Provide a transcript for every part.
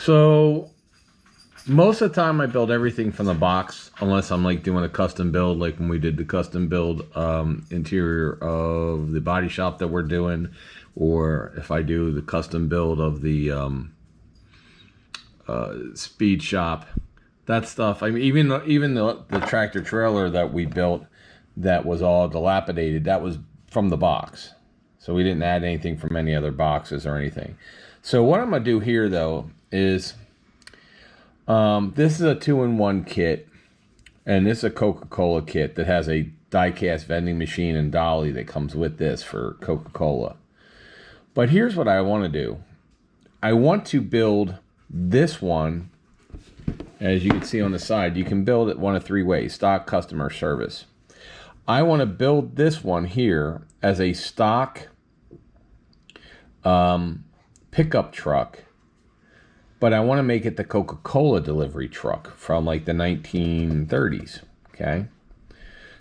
So most of the time I build everything from the box, unless I'm like doing a custom build, like when we did the custom build interior of the body shop that we're doing, or if I do the custom build of the speed shop, that stuff. I mean, even the tractor trailer that we built that was all dilapidated, that was from the box. So we didn't add anything from any other boxes or anything. So what I'm gonna do here though is this is a 2-in-1 kit, and this is a Coca-Cola kit that has a die-cast vending machine and dolly that comes with this for Coca-Cola. But here's what I want to do. I want to build this one. As you can see on the side, you can build it one of three ways: stock, customer, service. I want to build this one here as a stock pickup truck, but I want to make it the Coca-Cola delivery truck from like the 1930s, okay?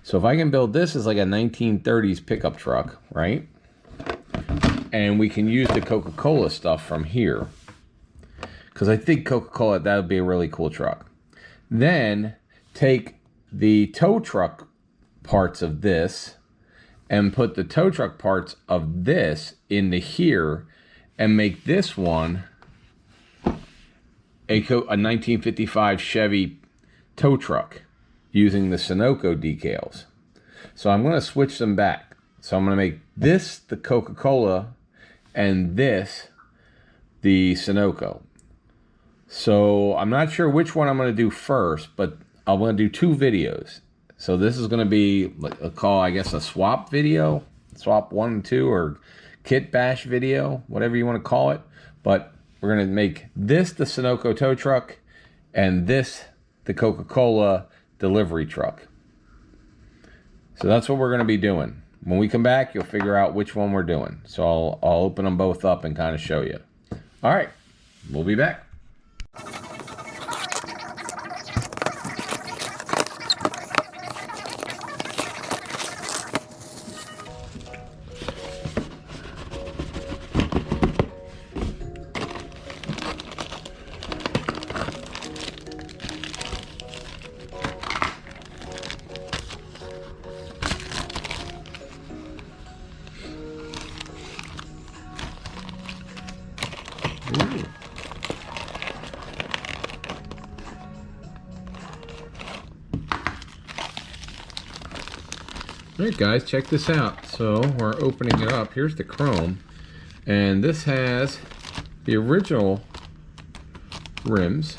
So if I can build this as like a 1930s pickup truck, right? And we can use the Coca-Cola stuff from here, because I think Coca-Cola, that would be a really cool truck. Then take the tow truck parts of this and put the tow truck parts of this into here and make this one a 1955 Chevy tow truck using the Sunoco decals. So I'm going to switch them back. So I'm going to make this the Coca-Cola and this the Sunoco. So I'm not sure which one I'm going to do first, but I'm going to do two videos. So this is going to be I guess a swap video, swap 1 and 2, or kit bash video, whatever you want to call it. But we're going to make this the Sunoco tow truck and this the Coca-Cola delivery truck. So that's what we're going to be doing. When we come back, you'll figure out which one we're doing. So I'll open them both up and kind of show you. All right, we'll be back. Alright guys, check this out. So we're opening it up. Here's the chrome, and this has the original rims,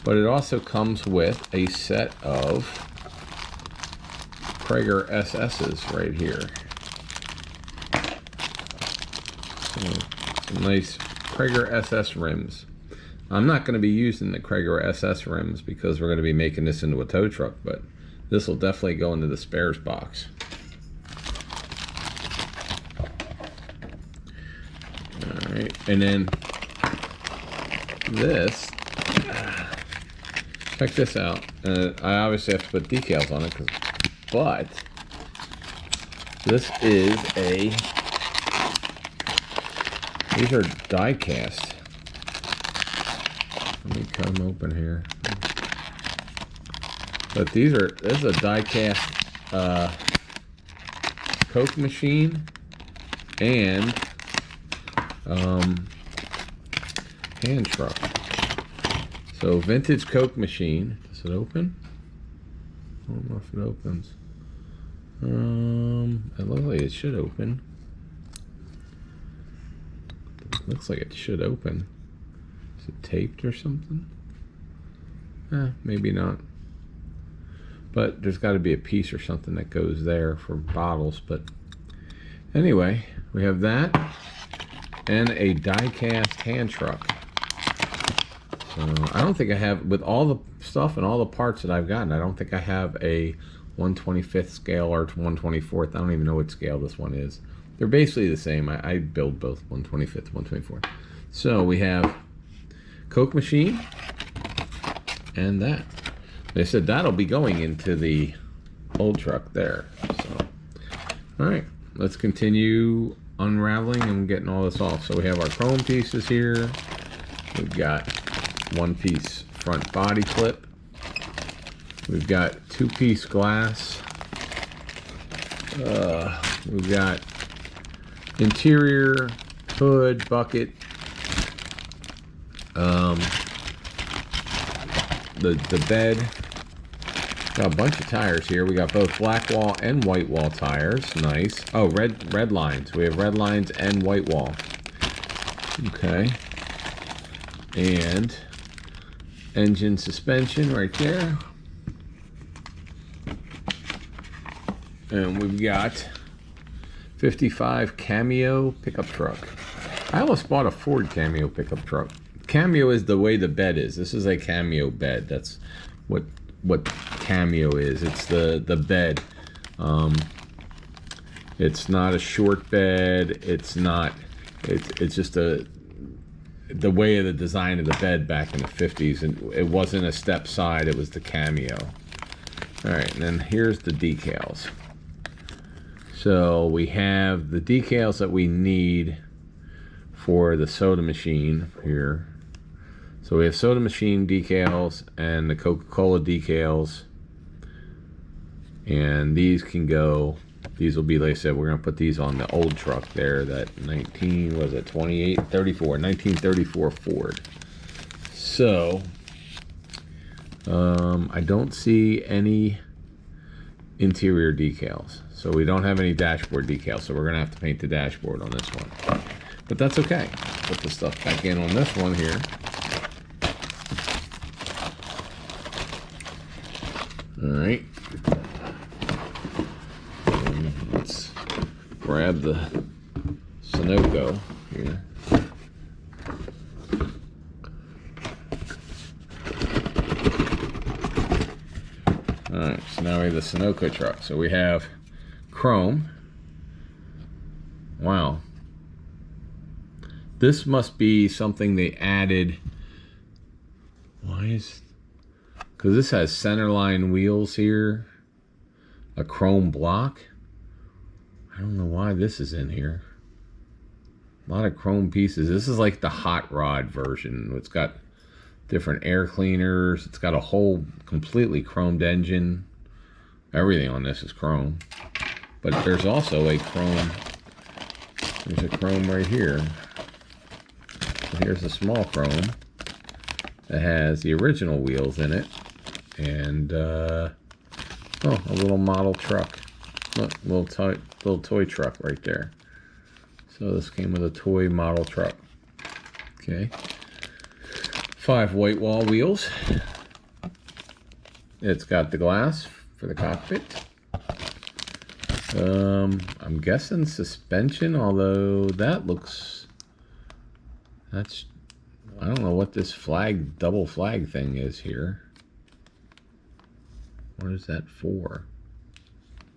but it also comes with a set of Prager SS's right here. So, some nice Prager SS rims. I'm not going to be using the Prager SS rims because we're going to be making this into a tow truck, but this will definitely go into the spares box. All right, and then this, check this out. I obviously have to put decals on it, but this is these are die cast. Let me cut them open here. But this is a die cast Coke machine and hand truck. So vintage Coke machine. Does it open? I don't know if it opens. It looks like it should open. Looks like it should open. Is it taped or something? Maybe not. But there's got to be a piece or something that goes there for bottles. But anyway, we have that and a die-cast hand truck. So I don't think I have, with all the stuff and all the parts that I've gotten, I don't think I have a 1/25th scale or 1/24th. I don't even know what scale this one is. They're basically the same. I build both 1/25th, 1/24th. So we have Coke machine and that. They said that'll be going into the old truck there. So, all right, let's continue unraveling and getting all this off. So we have our chrome pieces here. We've got one-piece front body clip. We've got two-piece glass. We've got interior, hood, bucket. The bed. Got a bunch of tires here. We got both black wall and white wall tires. Nice. Oh, red lines. We have red lines and white wall. Okay. And engine suspension right there. And we've got 55 Cameo pickup truck. I almost bought a Ford Cameo pickup truck. Cameo is the way the bed is. This is a Cameo bed. That's what Cameo is. It's the bed. It's not a short bed. It's just the way of the design of the bed back in the 50s, and it wasn't a step side, it was the Cameo. All right, and then here's the decals. So we have the decals that we need for the soda machine here. So we have soda machine decals and the Coca-Cola decals, and these can go, these will be, like I said, we're going to put these on the old truck there, that 1934 Ford. So I don't see any interior decals, so we don't have any dashboard decals, so we're going to have to paint the dashboard on this one, but that's okay. Put the stuff back in on this one here. All right, and let's grab the Sunoco here. All right, so now we have the Sunoco truck. So we have chrome. Wow. This must be something they added. Why is... Because this has centerline wheels here, a chrome block. I don't know why this is in here. A lot of chrome pieces. This is like the hot rod version. It's got different air cleaners. It's got a whole completely chromed engine. Everything on this is chrome. But there's also a chrome. There's a chrome right here. So here's a small chrome that has the original wheels in it. And oh, a little model truck. Look, little toy truck right there. So this came with a toy model truck. Okay. 5 white wall wheels. It's got the glass for the cockpit. I'm guessing suspension, although that looks, that's, I don't know what this flag, double flag thing is here. What is that for?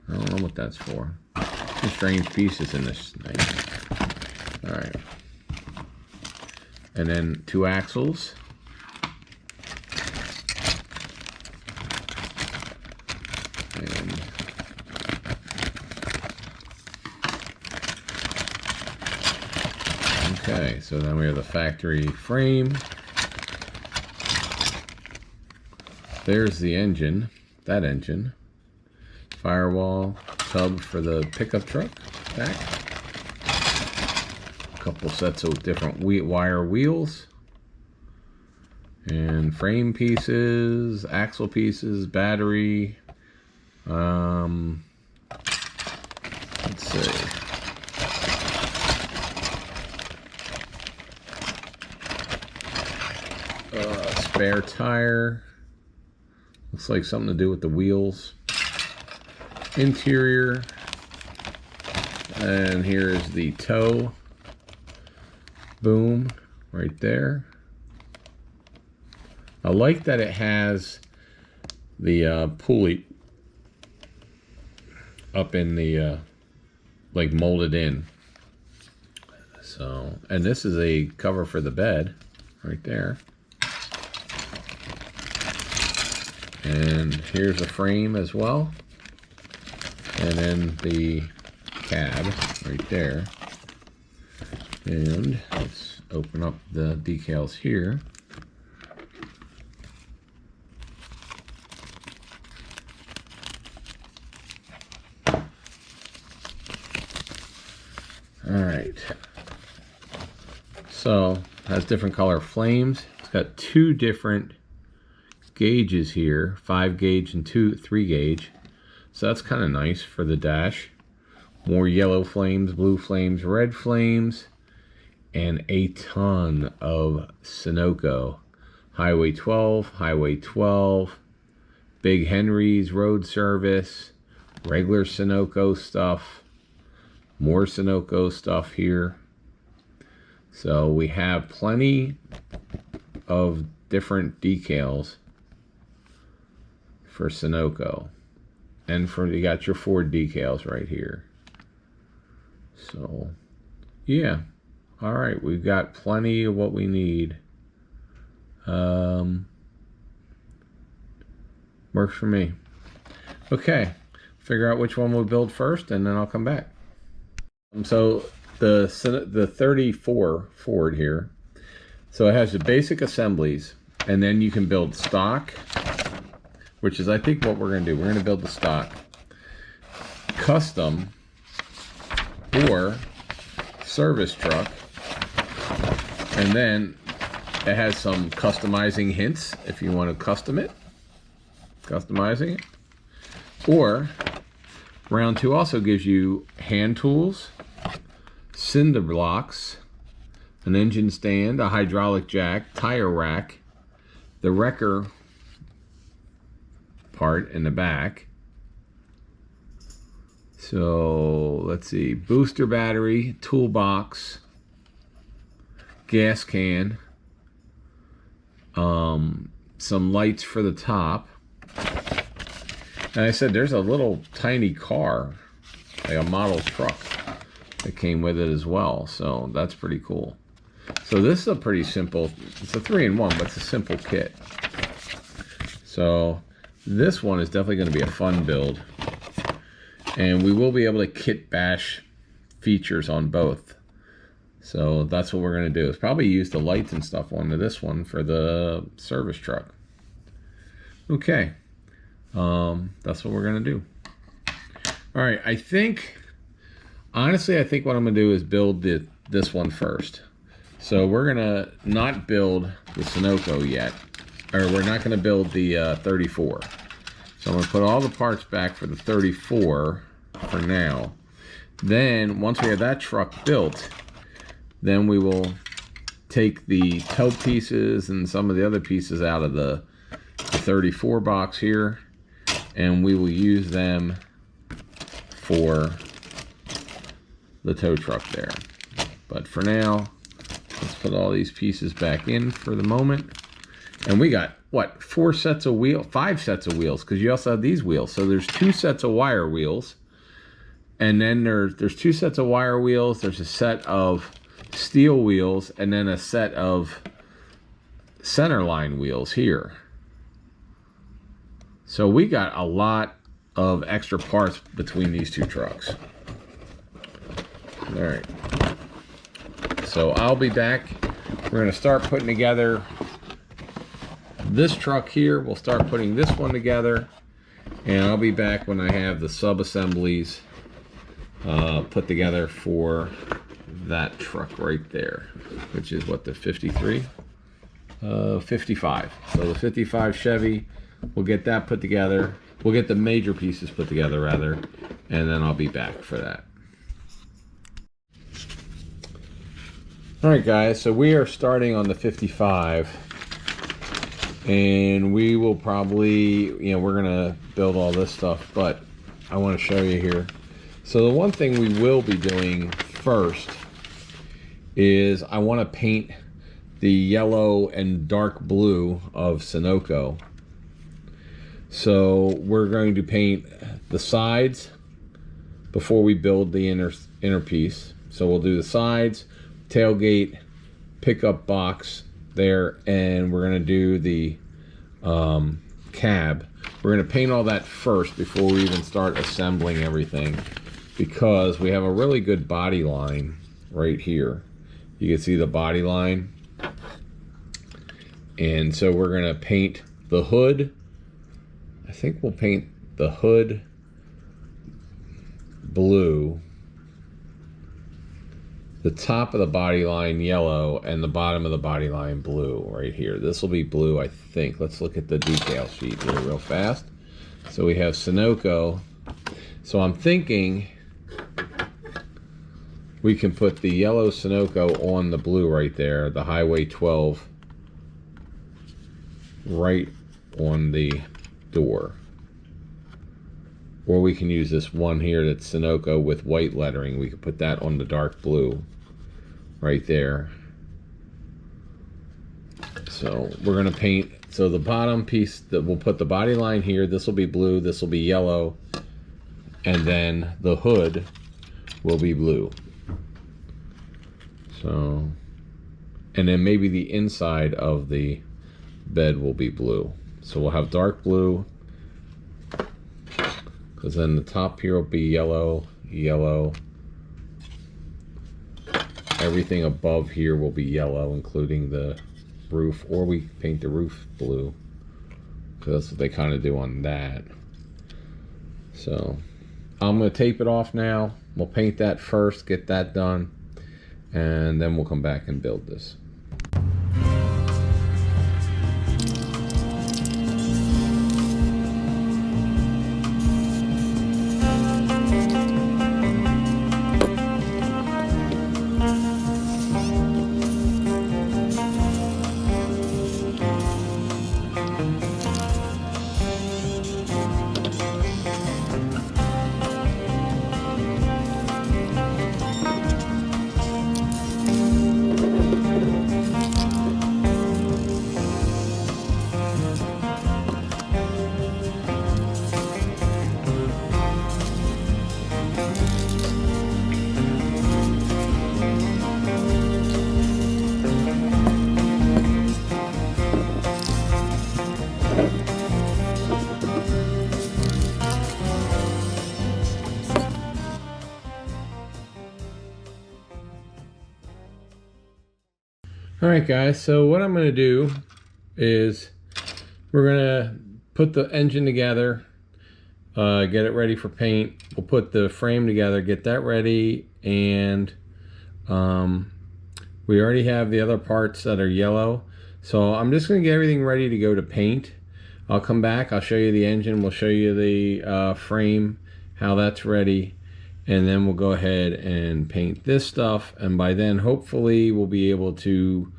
I don't know what that's for. Some strange pieces in this thing. All right. And then 2 axles. And okay, so then we have the factory frame. There's the engine. That engine. Firewall tub for the pickup truck back. A couple sets of different wire wheels. And frame pieces, axle pieces, battery. Let's see. Spare tire. Looks like something to do with the wheels. Interior. And here's the toe. Boom. Right there. I like that it has the pulley up in the, like molded in. So, and this is a cover for the bed right there. And here's a frame as well. And then the cab right there. And let's open up the decals here. All right. So has different color flames. It's got two different gauges here, 5 gauge and 3 gauge. So that's kind of nice for the dash. More yellow flames, blue flames, red flames, and a ton of Sunoco. Highway 12, Big Henry's road service, regular Sunoco stuff, more Sunoco stuff here. So we have plenty of different decals for Sunoco. And you got your Ford decals right here. So, yeah. All right, we've got plenty of what we need. Works for me. Okay, figure out which one we'll build first, and then I'll come back. So the 34 Ford here. So it has the basic assemblies, and then you can build stock, which is I think what we're going to do. We're going to build the stock, custom, or service truck, and then it has some customizing hints if you want to customizing it. Or round 2 also gives you hand tools, cinder blocks, an engine stand, a hydraulic jack, tire rack, the wrecker part in the back. So let's see, booster battery, toolbox, gas can, some lights for the top. And I said there's a little tiny car, like a model truck that came with it as well. So that's pretty cool. So this is a pretty simple, it's a 3-in-1, but it's a simple kit. So this one is definitely going to be a fun build. And we will be able to kit bash features on both. So that's what we're going to do. Is probably use the lights and stuff onto this one for the service truck. Okay. That's what we're going to do. All right. I think, honestly, I think what I'm going to do is build this one first. So we're going to not build the Sunoco yet. Or we're not going to build the 34. So I'm going to put all the parts back for the 34 for now. Then, once we have that truck built, then we will take the toe pieces and some of the other pieces out of the 34 box here, and we will use them for the tow truck there. But for now, let's put all these pieces back in for the moment. And we got, what, 5 sets of wheels, because you also have these wheels. So there's 2 sets of wire wheels. And then there's 2 sets of wire wheels. There's a set of steel wheels, and then a set of center line wheels here. So we got a lot of extra parts between these 2 trucks. All right. So I'll be back. We're going to start putting together this truck here. We'll start putting this one together, and I'll be back when I have the sub-assemblies put together for that truck right there, which is what, the 55. So the 55 Chevy, we'll get that put together. We'll get the major pieces put together rather, and then I'll be back for that. All right, guys, so we are starting on the 55, and we will probably, we're gonna build all this stuff, but I want to show you here. So the one thing we will be doing first is I want to paint the yellow and dark blue of Sunoco. So we're going to paint the sides before we build the inner piece. So we'll do the sides, tailgate, pickup box there, and we're going to do the cab. We're going to paint all that first before we even start assembling everything, because we have a really good body line right here, You can see the body line. And so we're going to paint the hood. I think we'll paint the hood blue, the top of the body line yellow, and the bottom of the body line blue right here. This will be blue, I think. Let's look at the detail sheet here real fast. So we have Sunoco. So I'm thinking we can put the yellow Sunoco on the blue right there, the Highway 12 right on the door. Or we can use this one here that's Sunoco with white lettering. We could put that on the dark blue right there. So we're going to paint, so the bottom piece, that we'll put the body line here. This will be blue, this will be yellow, and then the hood will be blue. So, and then maybe the inside of the bed will be blue. So we'll have dark blue, because then the top here will be yellow, yellow. Everything above here will be yellow, including the roof, or we paint the roof blue, because that's what they kind of do on that. So I'm going to tape it off now. We'll paint that first, get that done, and then we'll come back and build this. Alright guys, so what I'm going to do is we're going to put the engine together, get it ready for paint. We'll put the frame together, get that ready, and we already have the other parts that are yellow. So I'm just going to get everything ready to go to paint. I'll come back, I'll show you the engine, we'll show you the frame, how that's ready, and then we'll go ahead and paint this stuff. And by then hopefully we'll be able to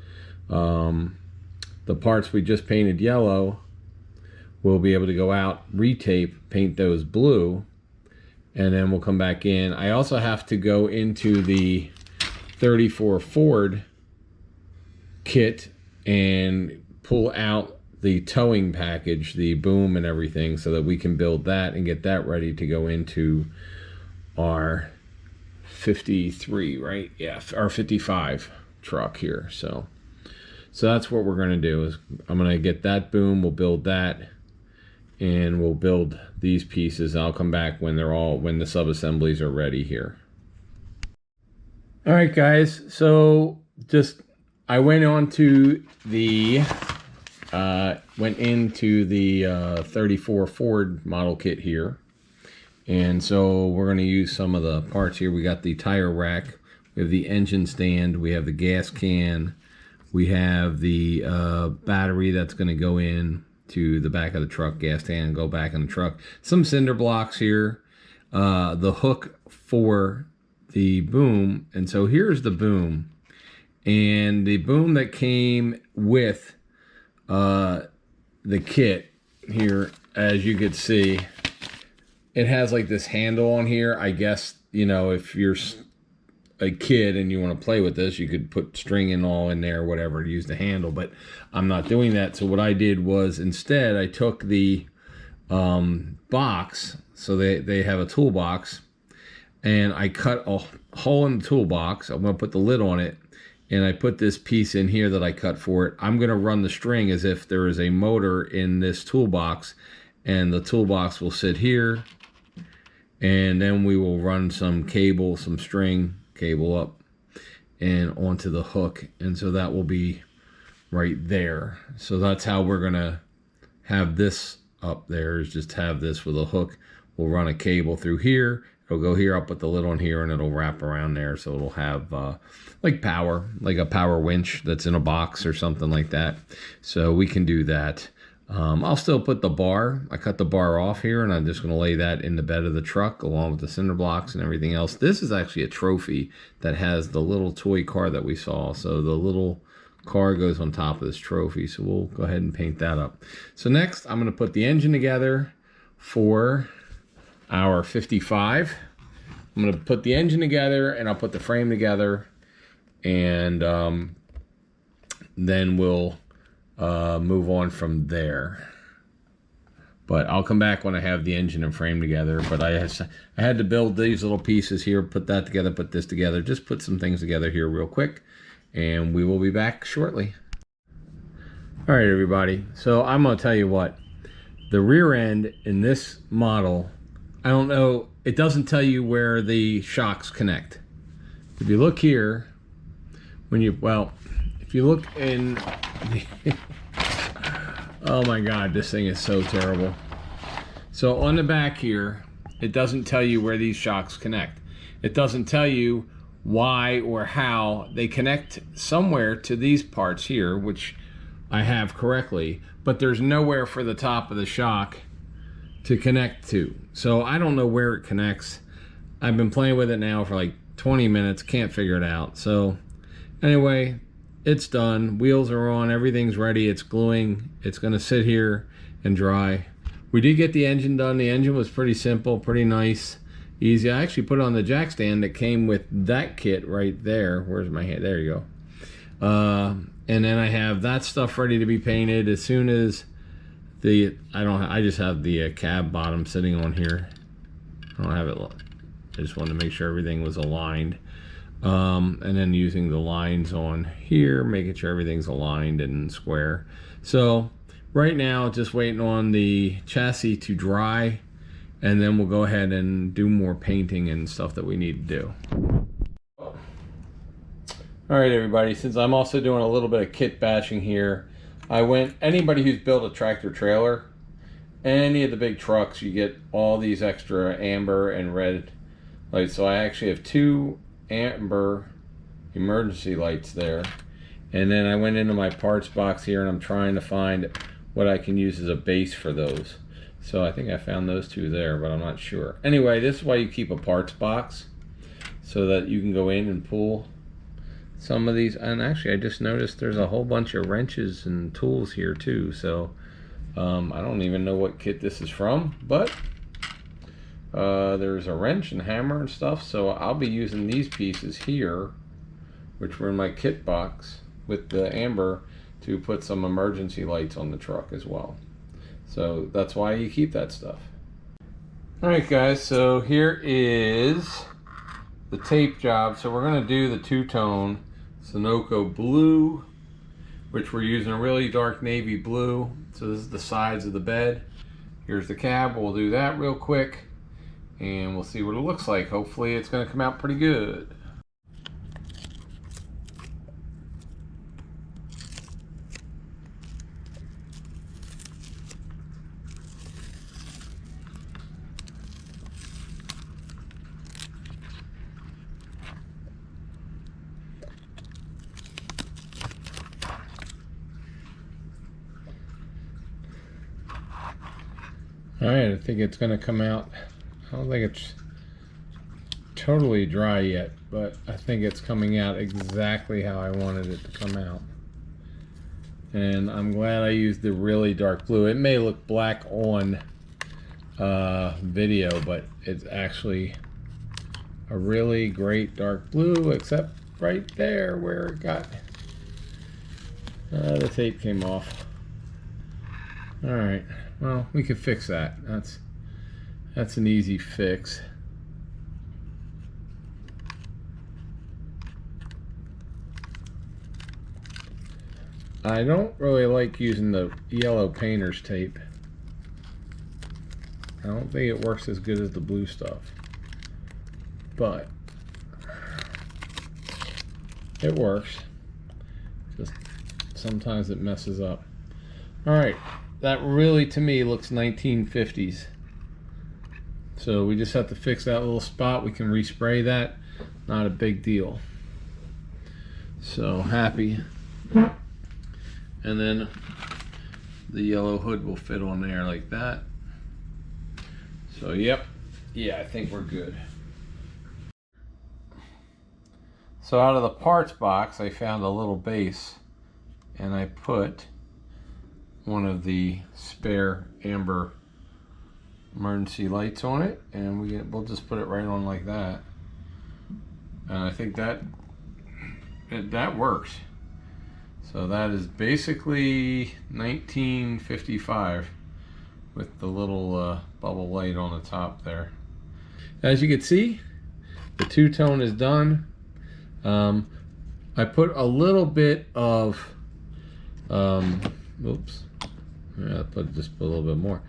the parts we just painted yellow, we'll be able to go out, retape, paint those blue, and then we'll come back in. I also have to go into the 34 Ford kit and pull out the towing package, the boom and everything, so that we can build that and get that ready to go into our 53, right? Yeah, our 55 truck here. So that's what we're going to do. Is I'm going to get that boom, we'll build that, and we'll build these pieces. I'll come back when the sub-assemblies are ready here. All right guys, so I went into the 34 Ford model kit here. And so we're going to use some of the parts here. We got the tire rack, we have the engine stand, we have the gas can, we have the battery that's going to go in to the back of the truck, gas tank, go back in the truck. Some cinder blocks here, the hook for the boom. And so here's the boom. And the boom that came with the kit here, as you could see, it has like this handle on here. I guess, you know, if you're a kid and you want to play with this, you could put string and all in there, whatever, to use the handle, but I'm not doing that. So what I did was instead I took the box, so they have a toolbox, and I cut a hole in the toolbox. I'm going to put the lid on it, and I put this piece in here that I cut for it. I'm going to run the string as if there is a motor in this toolbox, and the toolbox will sit here, and then we will run some cable, some string cable up, and onto the hook, and so that will be right there. So that's how we're gonna have this up there, is just have this with a hook. We'll run a cable through here, it'll go here, I'll put the lid on here, and it'll wrap around there, so it'll have like power, like a power winch that's in a box or something like that. So we can do that. I'll still put the bar, I cut the bar off here, and I'm just going to lay that in the bed of the truck along with the cinder blocks and everything else. This is actually a trophy that has the little toy car that we saw, so the little car goes on top of this trophy, so we'll go ahead and paint that up. So next I'm going to put the engine together for our 55. I'm going to put the engine together, and I'll put the frame together, and then we'll move on from there. But I'll come back when I have the engine and frame together. But I had to build these little pieces here, put that together, put this together, just put some things together here real quick, and we will be back shortly. All right, everybody, so I'm gonna tell you what, the rear end in this model, I don't know, it doesn't tell you where the shocks connect. If you look here, if you look in oh my God, this thing is so terrible. So on the back here, it doesn't tell you where these shocks connect. It doesn't tell you why or how they connect somewhere to these parts here, which I have correctly, but there's nowhere for the top of the shock to connect to. So I don't know where it connects. I've been playing with it now for like 20 minutes, can't figure it out. So anyway, it's done, wheels are on, everything's ready, it's gluing, it's gonna sit here and dry. We did get the engine done. The engine was pretty simple, pretty nice, easy. I actually put it on the jack stand that came with that kit right there. Where's my hand? There you go. And then I have that stuff ready to be painted as soon as I just have the cab bottom sitting on here. I don't have it, I just wanted to make sure everything was aligned. And then using the lines on here, making sure everything's aligned and square. So right now, just waiting on the chassis to dry, and then we'll go ahead and do more painting and stuff that we need to do. All right, everybody, since I'm also doing a little bit of kit bashing here, anybody who's built a tractor trailer, any of the big trucks, you get all these extra amber and red lights. So I actually have 2 amber emergency lights there, and then I went into my parts box here, and I'm trying to find what I can use as a base for those. So I think I found those 2 there, but I'm not sure. Anyway, this is why you keep a parts box, so that you can go in and pull some of these. And actually, I just noticed there's a whole bunch of wrenches and tools here too. So I don't even know what kit this is from, but there's a wrench and hammer and stuff. So I'll be using these pieces here, which were in my kit box with the amber, to put some emergency lights on the truck as well. So that's why you keep that stuff. All right, guys, so here is the tape job. So we're gonna do the 2-tone Sunoco blue, which we're using a really dark navy blue. So this is the sides of the bed. Here's the cab. We'll do that real quick, and we'll see what it looks like. Hopefully it's gonna come out pretty good. All right, I think it's gonna come out. I don't think it's totally dry yet, but I think it's coming out exactly how I wanted it to come out. And I'm glad I used the really dark blue. It may look black on video, but it's actually a really great dark blue, except right there where it got the tape came off. All right, well, we can fix that. That's an easy fix. I don't really like using the yellow painter's tape. I don't think it works as good as the blue stuff, but It works. Just sometimes it messes up. All right, that really to me looks 1950s. So we just have to fix that little spot. We can respray that. Not a big deal. So happy. And then the yellow hood will fit on there like that. So yep, yeah, I think we're good. So out of the parts box, I found a little base, and I put one of the spare amber emergency lights on it, and we'll just put it right on like that. And I think that works. So that is basically 1955 with the little bubble light on the top there. As you can see, the two-tone is done. I put a little bit of oops, yeah, just put a little bit more.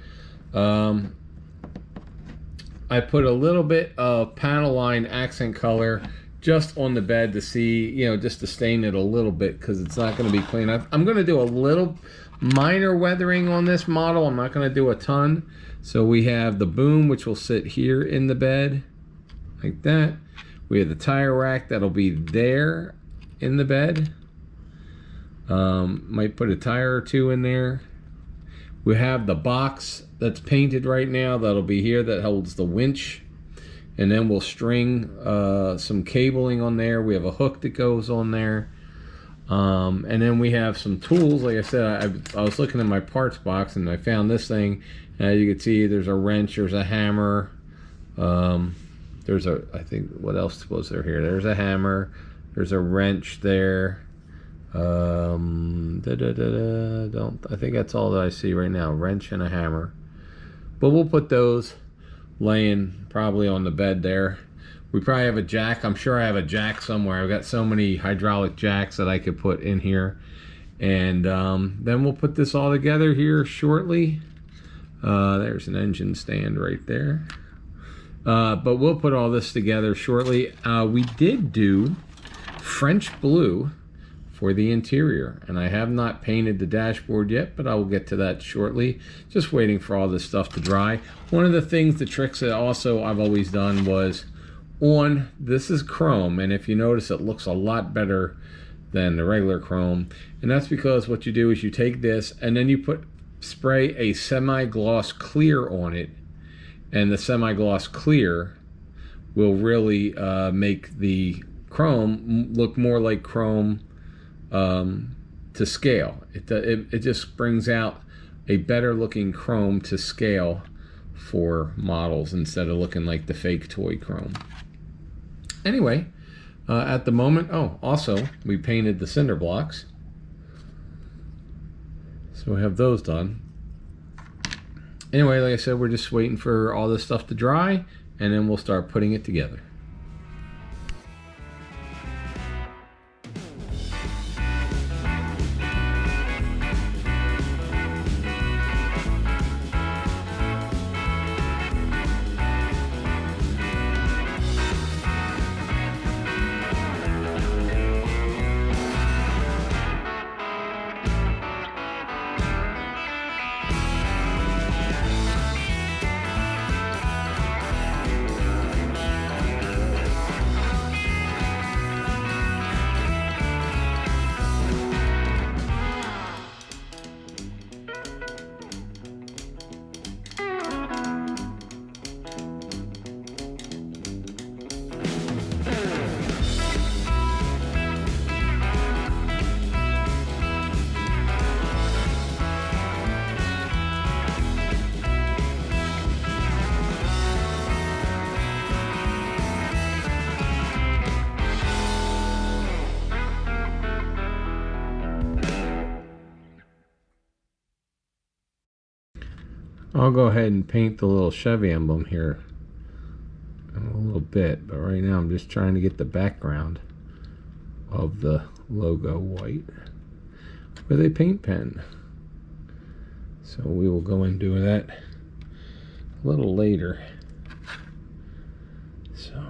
I put a little bit of panel line accent color just on the bed to see, you know, just to stain it a little bit, because it's not going to be clean. I'm going to do a little minor weathering on this model. I'm not going to do a ton. So we have the boom, which will sit here in the bed like that. We have the tire rack that'll be there in the bed. Might put a tire or two in there. We have the box that's painted right now that'll be here that holds the winch, and then we'll string some cabling on there. We have a hook that goes on there, and then we have some tools. Like I said, I was looking in my parts box and I found this thing. As you can see, there's a wrench, there's a hammer, there's a, I think, what else was there here? There's a hammer, there's a wrench there. I think that's all that I see right now, wrench and a hammer. But we'll put those laying probably on the bed there. We probably have a jack. I'm sure I have a jack somewhere. I've got so many hydraulic jacks that I could put in here. And then we'll put this all together here shortly. There's an engine stand right there. But we'll put all this together shortly. We did do French blue for the interior, and I have not painted the dashboard yet, but I will get to that shortly. Just waiting for all this stuff to dry. One of the things, the tricks that also I've always done was on, this is chrome, and if you notice, it looks a lot better than the regular chrome, and that's because what you do is you take this and then you spray a semi-gloss clear on it, and the semi-gloss clear will really make the chrome look more like chrome to scale. It just brings out a better looking chrome to scale for models instead of looking like the fake toy chrome. Anyway, at the moment, oh, also we painted the cinder blocks, so we have those done. Anyway, like I said, we're just waiting for all this stuff to dry, and then we'll start putting it together. I'll go ahead and paint the little Chevy emblem here a little bit, but right now I'm just trying to get the background of the logo white with a paint pen. So we will go and do that a little later. So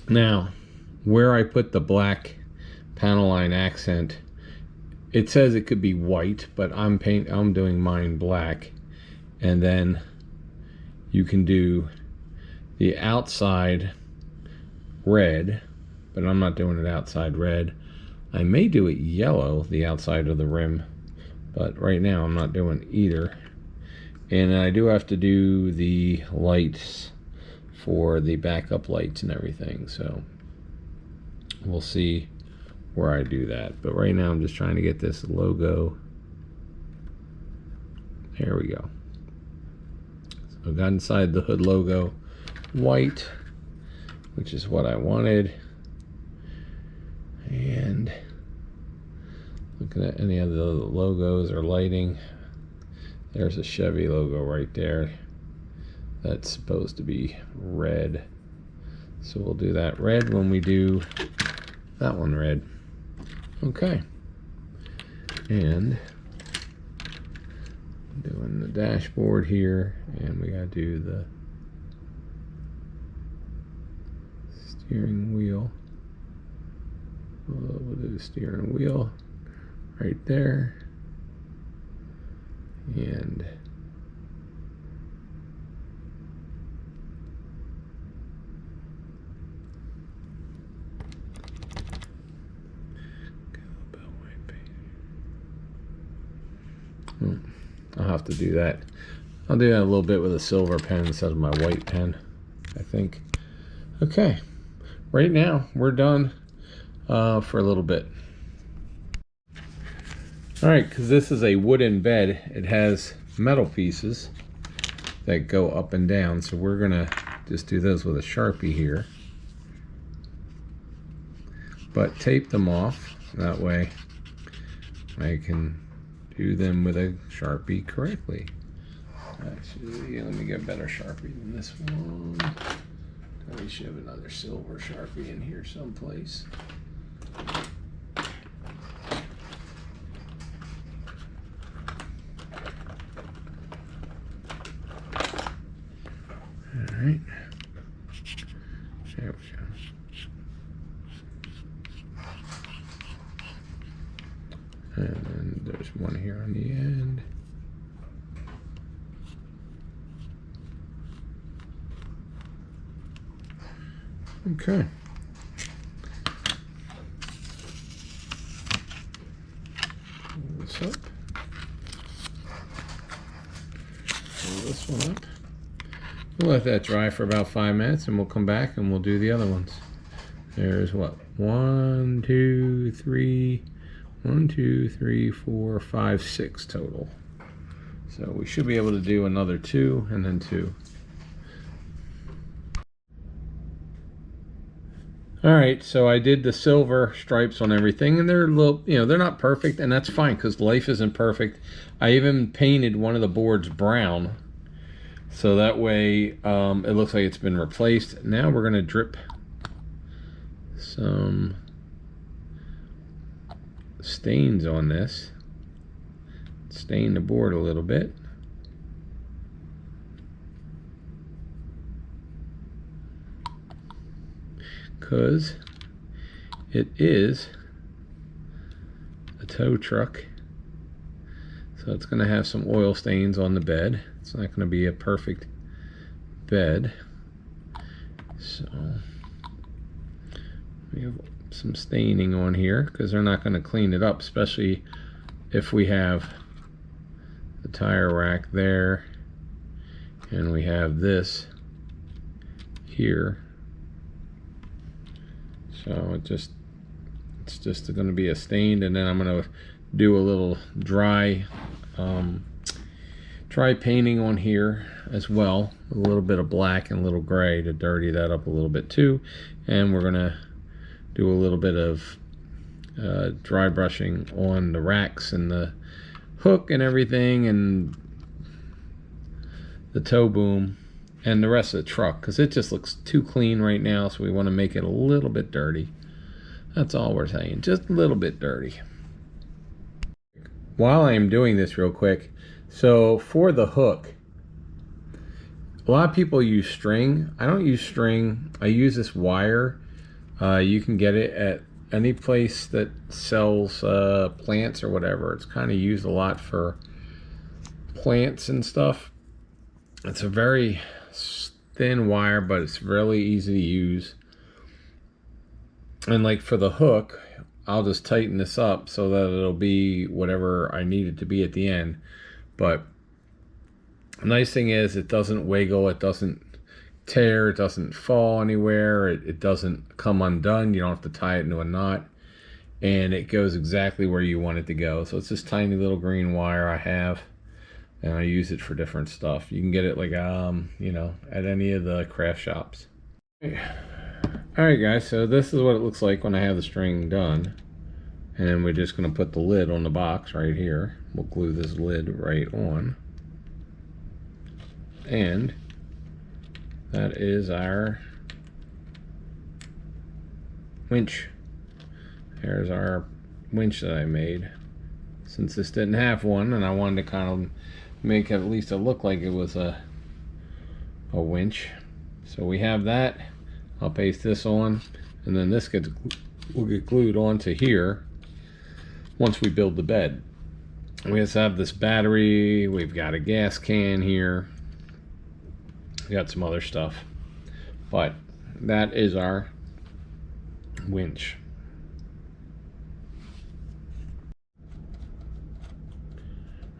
now where I put the black panel line accent, it says it could be white, but I'm doing mine black. And then you can do the outside red, but I'm not doing it outside red. I may do it yellow, the outside of the rim, but right now I'm not doing either. And I do have to do the lights for the backup lights and everything, so we'll see where I do that. But right now I'm just trying to get this logo. There we go. So I got inside the hood logo white, which is what I wanted. And looking at any of the logos or lighting, there's a Chevy logo right there. That's supposed to be red. So we'll do that red when we do that one red. Okay. And doing the dashboard here, and we gotta do the steering wheel. We'll do the steering wheel right there, and I'll have to do that. I'll do that a little bit with a silver pen instead of my white pen, I think. Okay, right now we're done for a little bit. All right, because this is a wooden bed, it has metal pieces that go up and down, so we're gonna just do those with a Sharpie here, but tape them off. That way I can do them with a Sharpie correctly. Actually, let me get a better Sharpie than this one. We should have another silver Sharpie in here someplace. All right. There we go. And then there's one here on the end. Okay. Pull this up. Pull this one up. We'll let that dry for about 5 minutes, and we'll come back and we'll do the other ones. There's what? 1, 2, 3. 1, 2, 3, 4, 5, 6 total. So we should be able to do another 2 and then 2. All right, so I did the silver stripes on everything, and they're a little, they're not perfect, and that's fine because life isn't perfect. I even painted one of the boards brown, so that way it looks like it's been replaced. Now we're gonna drip some stains on this, stain the board a little bit. Because it is a tow truck, so it's going to have some oil stains on the bed. It's not going to be a perfect bed, so we have some staining on here because they're not going to clean it up, especially if we have the tire rack there and we have this here. So it's just going to be a stain, and then I'm going to do a little dry painting on here as well, a little bit of black and a little gray to dirty that up a little bit too. And we're going to do a little bit of dry brushing on the racks and the hook and everything, and the tow boom and the rest of the truck, because it just looks too clean right now, so we want to make it a little bit dirty. That's all we're saying, just a little bit dirty. While I'm doing this real quick, so for the hook, a lot of people use string. I don't use string. I use this wire. You can get it at any place that sells plants or whatever. It's kind of used a lot for plants and stuff. It's a very thin wire, but it's really easy to use. And like for the hook, I'll just tighten this up so that it'll be whatever I need it to be at the end. But the nice thing is it doesn't wiggle, it doesn't tear, it doesn't fall anywhere, it doesn't come undone. You don't have to tie it into a knot, and it goes exactly where you want it to go. So it's this tiny little green wire I have, and I use it for different stuff. You can get it like you know, at any of the craft shops. Alright guys, so this is what it looks like when I have the string done. And we're just going to put the lid on the box right here. We'll glue this lid right on. And that is our winch. There's our winch that I made. Since this didn't have one, and I wanted to kind of make at least it look like it was a winch. So we have that. I'll paste this on, and then this will get glued onto here once we build the bed. We just have this battery, we've got a gas can here, we got some other stuff, but that is our winch.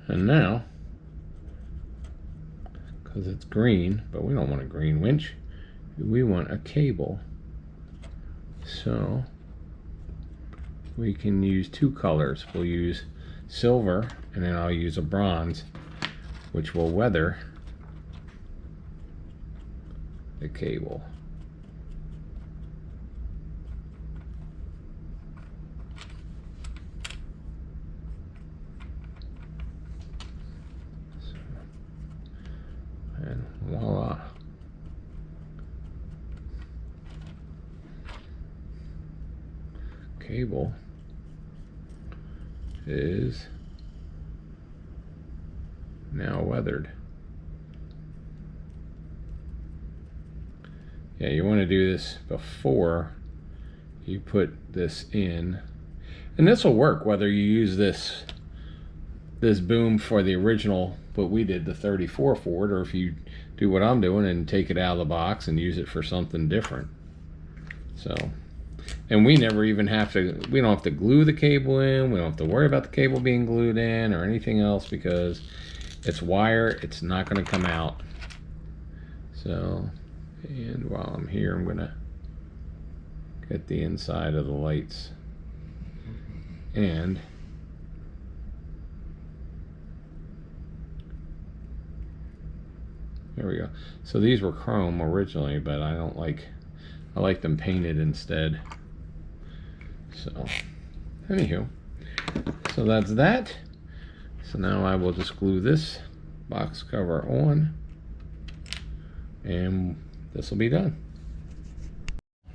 And now, because it's green, but we don't want a green winch, we want a cable. So we can use two colors. We'll use silver, and then I'll use a bronze, which will weather the cable. And voila. Cable is now weathered. Yeah, you want to do this before you put this in, and this will work whether you use this boom for the original, what we did, the 34 Ford, or if you do what I'm doing and take it out of the box and use it for something different. So, and we never even have to, we don't have to glue the cable in, we don't have to worry about the cable being glued in or anything else, because it's wire, it's not going to come out. So, and while I'm here, I'm going to get the inside of the lights. And there we go. So these were chrome originally, but I don't like, I like them painted instead. So, anywho, so that's that. So now I will just glue this box cover on, and this will be done.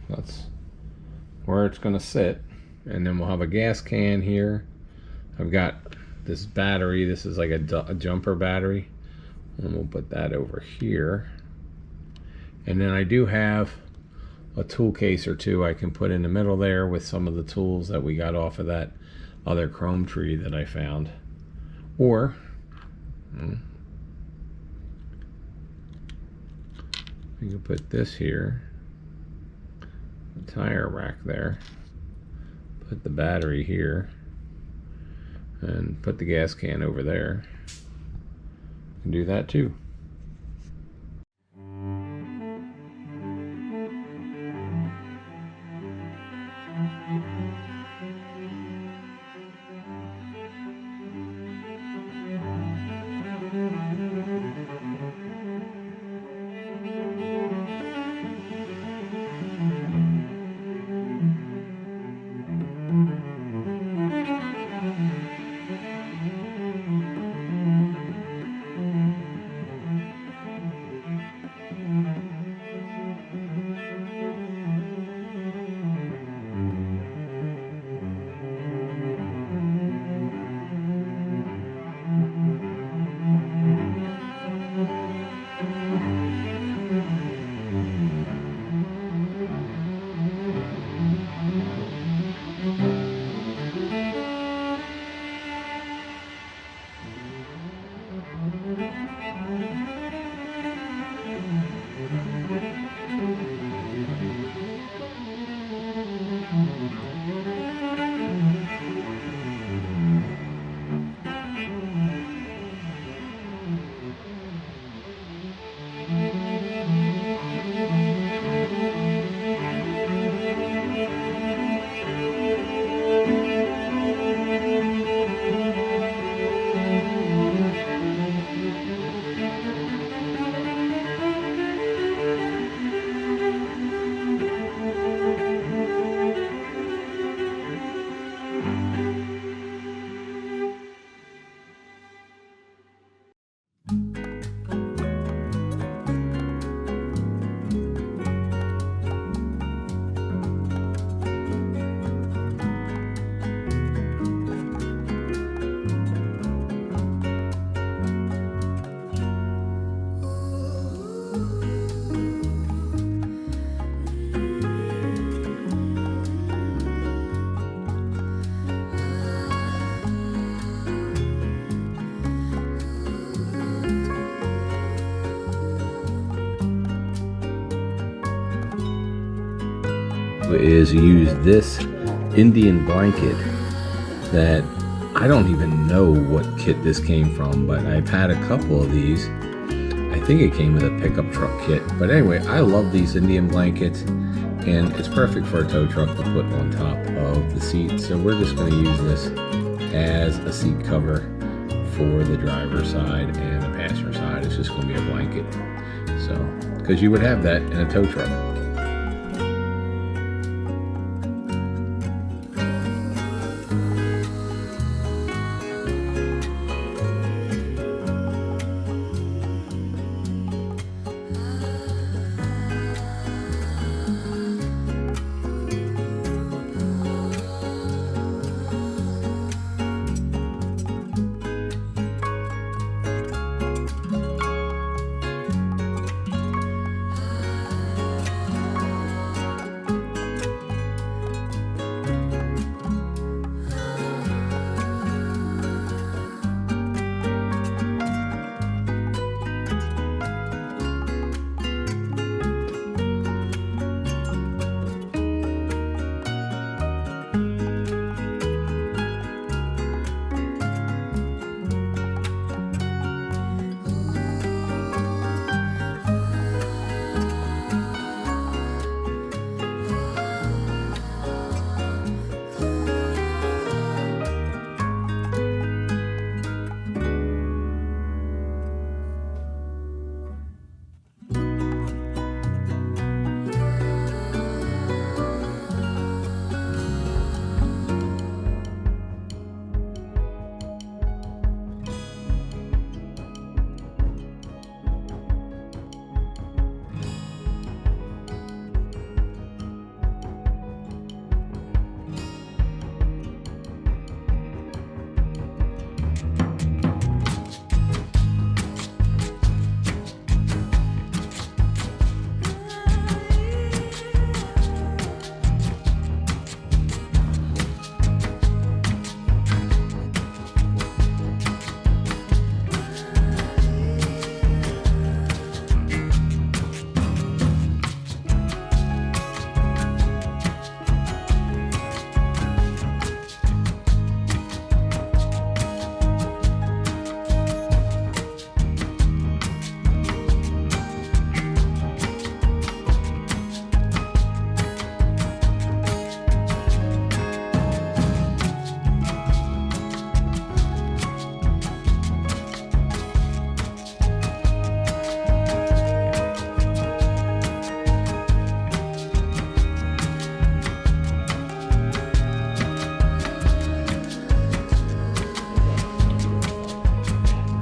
That's where it's going to sit, and then we'll have a gas can here. I've got this battery. This is like a jumper battery, and we'll put that over here. And then I do have a tool case or two I can put in the middle there with some of the tools that we got off of that other chrome tree that I found. Or you can put this here, the tire rack there, put the battery here, and put the gas can over there. You can do that too. is use this Indian blanket that I don't even know what kit this came from, but I've had a couple of these. I think it came with a pickup truck kit. But anyway, I love these Indian blankets, and it's perfect for a tow truck to put on top of the seat. So we're just going to use this as a seat cover for the driver's side, and the passenger side is just going to be a blanket. So, because you would have that in a tow truck.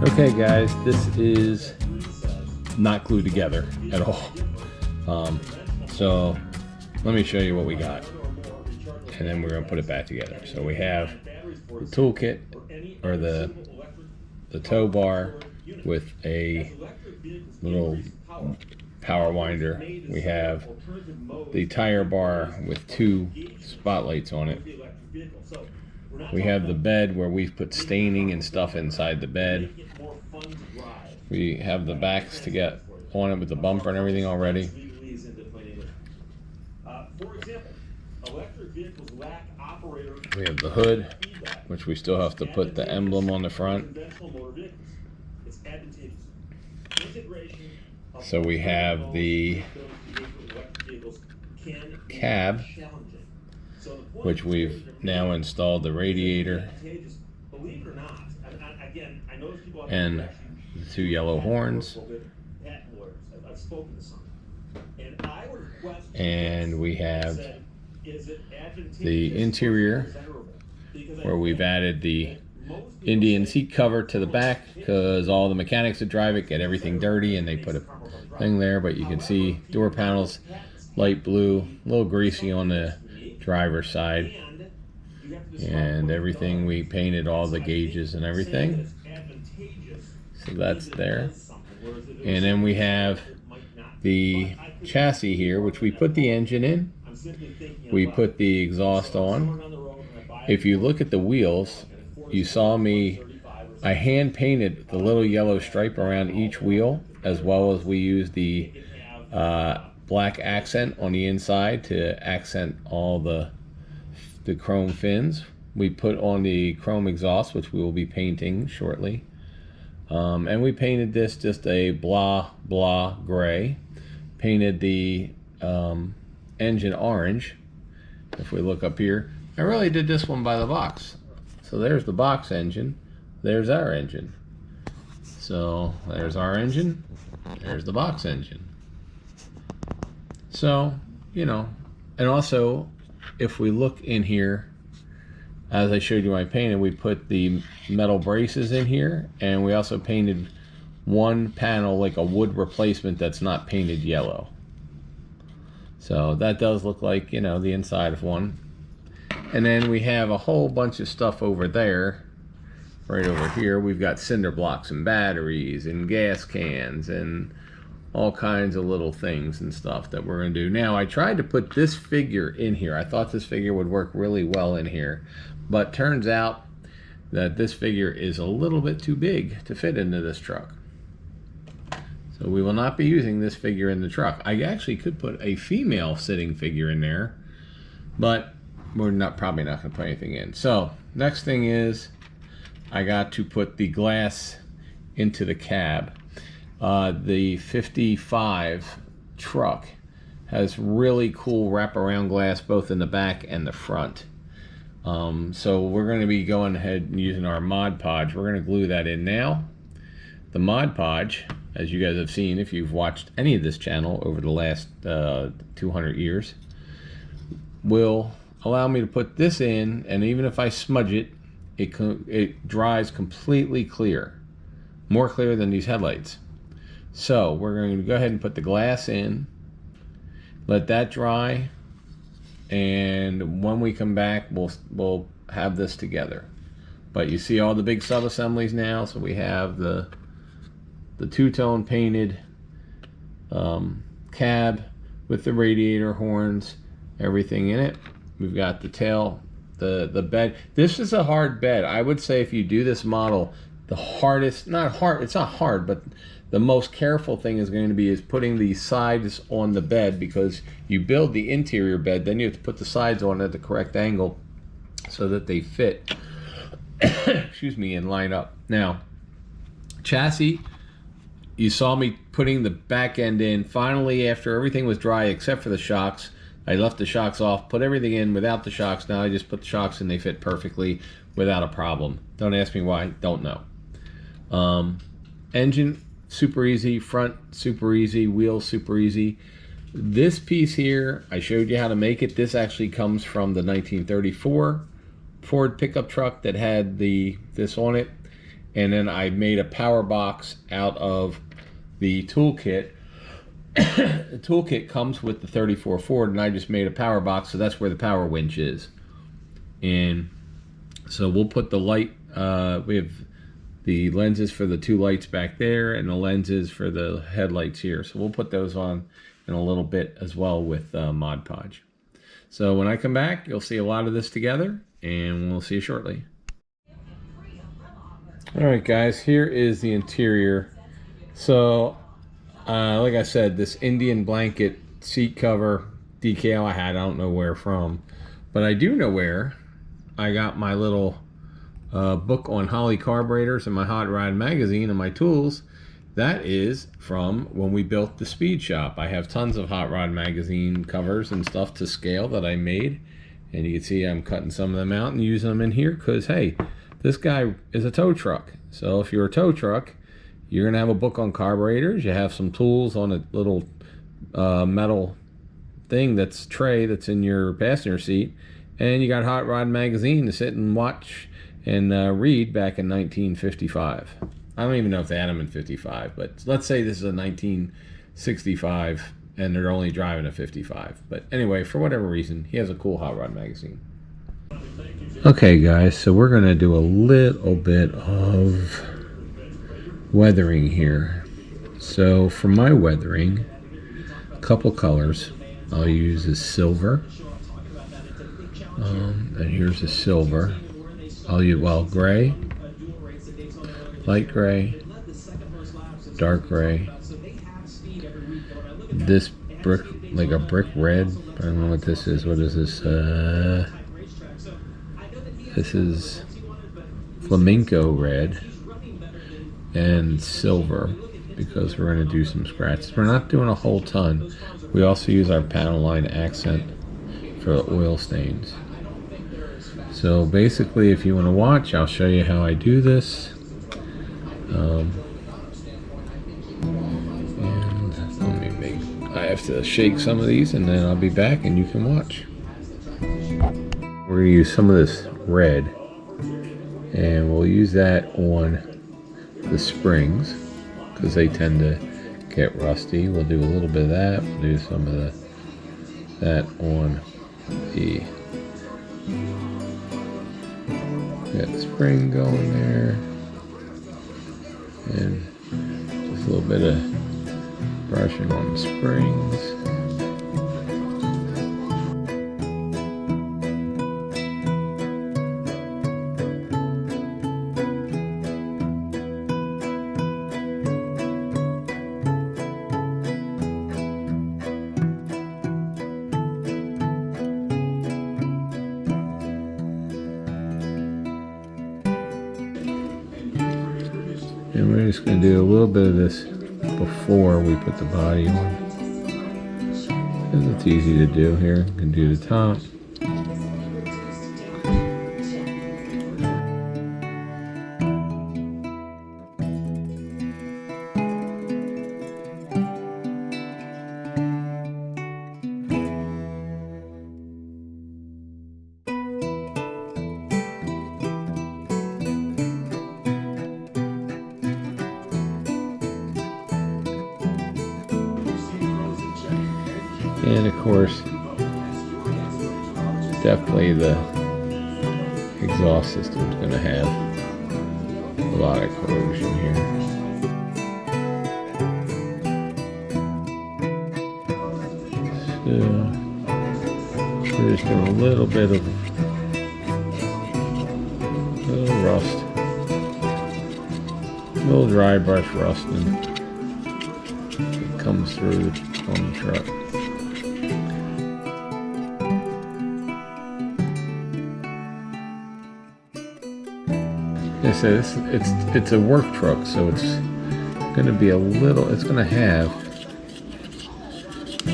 Okay guys, this is not glued together at all. So let me show you what we got, and then we're going to put it back together. So we have the toolkit, or the tow bar with a little power winder. We have the tire bar with two spotlights on it. We have the bed where we've put staining and stuff inside the bed. We have the backs to get on it with the bumper and everything already. We have the hood, which we still have to put the emblem on the front. So we have the cab, which we've now installed the radiator and the two yellow horns, and we have the interior where we've added the Indian seat cover to the back, because all the mechanics that drive it get everything dirty and they put a thing there. But you can see door panels, light blue, a little greasy on the driver's side, and everything we painted, all the gauges and everything. So that's there. And then we have the chassis here, which we put the engine in, we put the exhaust on. If you look at the wheels, you saw me, I hand painted the little yellow stripe around each wheel, as well as we used the black accent on the inside to accent all the chrome fins. We put on the chrome exhaust, which we will be painting shortly. And we painted this just a blah blah gray. Painted the engine orange. If we look up here, I really did this one by the box. So there's the box engine, there's our engine. So there's our engine, there's the box engine. So, you know, and also if we look in here, as I showed you my painting, we put the metal braces in here, and we also painted one panel like a wood replacement that's not painted yellow. So that does look like, you know, the inside of one. And then we have a whole bunch of stuff over there. Right over here, we've got cinder blocks and batteries and gas cans and all kinds of little things and stuff that we're going to do. Now, I tried to put this figure in here. I thought this figure would work really well in here. But turns out that this figure is a little bit too big to fit into this truck. So we will not be using this figure in the truck. I actually could put a female sitting figure in there, but we're probably not going to put anything in. So next thing is I got to put the glass into the cab. The 55 truck has really cool wraparound glass both in the back and the front. So we're going to be going ahead and using our Mod Podge. We're going to glue that in now. The Mod Podge, as you guys have seen if you've watched any of this channel over the last 200 years, will allow me to put this in, and even if I smudge it, it dries completely clear. More clear than these headlights. So we're going to go ahead and put the glass in, let that dry, and when we come back we'll have this together. But you see all the big sub-assemblies now. So we have the two-tone painted cab with the radiator horns, everything in it. We've got the tail, the bed. This is a hard bed. I would say if you do this model, the hardest, not hard, it's not hard, but the most careful thing is going to be putting the sides on the bed, because you build the interior bed, then you have to put the sides on at the correct angle so that they fit excuse me, and line up. Now, chassis, you saw me putting the back end in. Finally, after everything was dry except for the shocks, I left the shocks off, put everything in without the shocks. Now I just put the shocks in, they fit perfectly without a problem. Don't ask me why, don't know. Engine, super easy. Front, super easy. Wheels, super easy. This piece here, I showed you how to make it. This actually comes from the 1934 Ford pickup truck that had this on it. And then I made a power box out of the toolkit. The toolkit comes with the 34 Ford, and I just made a power box, so that's where the power winch is. And so we'll put the light, we have the lenses for the two lights back there and the lenses for the headlights here. So we'll put those on in a little bit as well with Mod Podge. So when I come back, you'll see a lot of this together, and we'll see you shortly. Alright guys, here is the interior. So like I said, this Indian blanket seat cover decal I don't know where from, but I do know where I got my little book on Holley carburetors and my hot rod magazine and my tools. That is from when we built the speed shop. I have tons of hot rod magazine covers and stuff to scale that I made, and you can see I'm cutting some of them out and using them in here because, hey, this guy is a tow truck. So if you're a tow truck, you're gonna have a book on carburetors. You have some tools on a little metal thing tray that's in your passenger seat, and you got hot rod magazine to sit and watch and read back in 1955. I don't even know if they had them in 55, but let's say this is a 1965 and they're only driving a 55. But anyway, for whatever reason, he has a cool hot rod magazine. Okay guys, so we're gonna do a little bit of weathering here. So for my weathering, a couple colors I'll use is silver, and here's a silver. I'll use, well, gray, light gray, dark gray. This like a brick red. I don't know what this is. What is this? This is flamenco red and silver, because we're going to do some scratches. We're not doing a whole ton. We also use our panel line accent for the oil stains. So basically, if you want to watch, I'll show you how I do this. And let me make, I have to shake some of these and then I'll be back and you can watch. We're going to use some of this red, and we'll use that on the springs because they tend to get rusty. We'll do a little bit of that. We'll do some of that on the, got the spring going there, and just a little bit of brushing on the springs. And we're just going to do a little bit of this before we put the body on. And it's easy to do here. You can do the top. And of course, definitely the exhaust system is going to have a lot of corrosion here. So we're just doing a little bit of rust, a little dry brush rusting that comes through on the truck. So it's a work truck, so it's going to be a little, it's going to have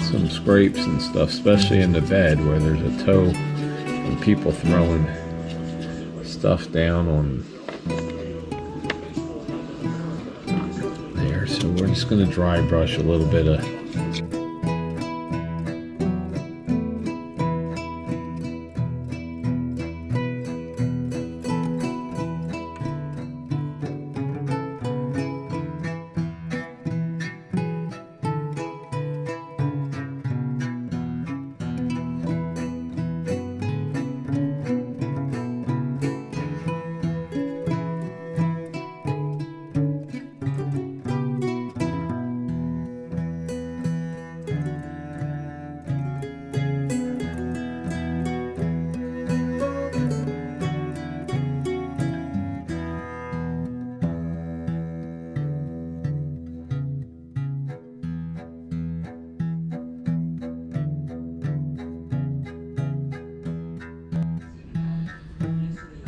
some scrapes and stuff, especially in the bed where there's a toe and people throwing stuff down on there. So we're just going to dry brush a little bit of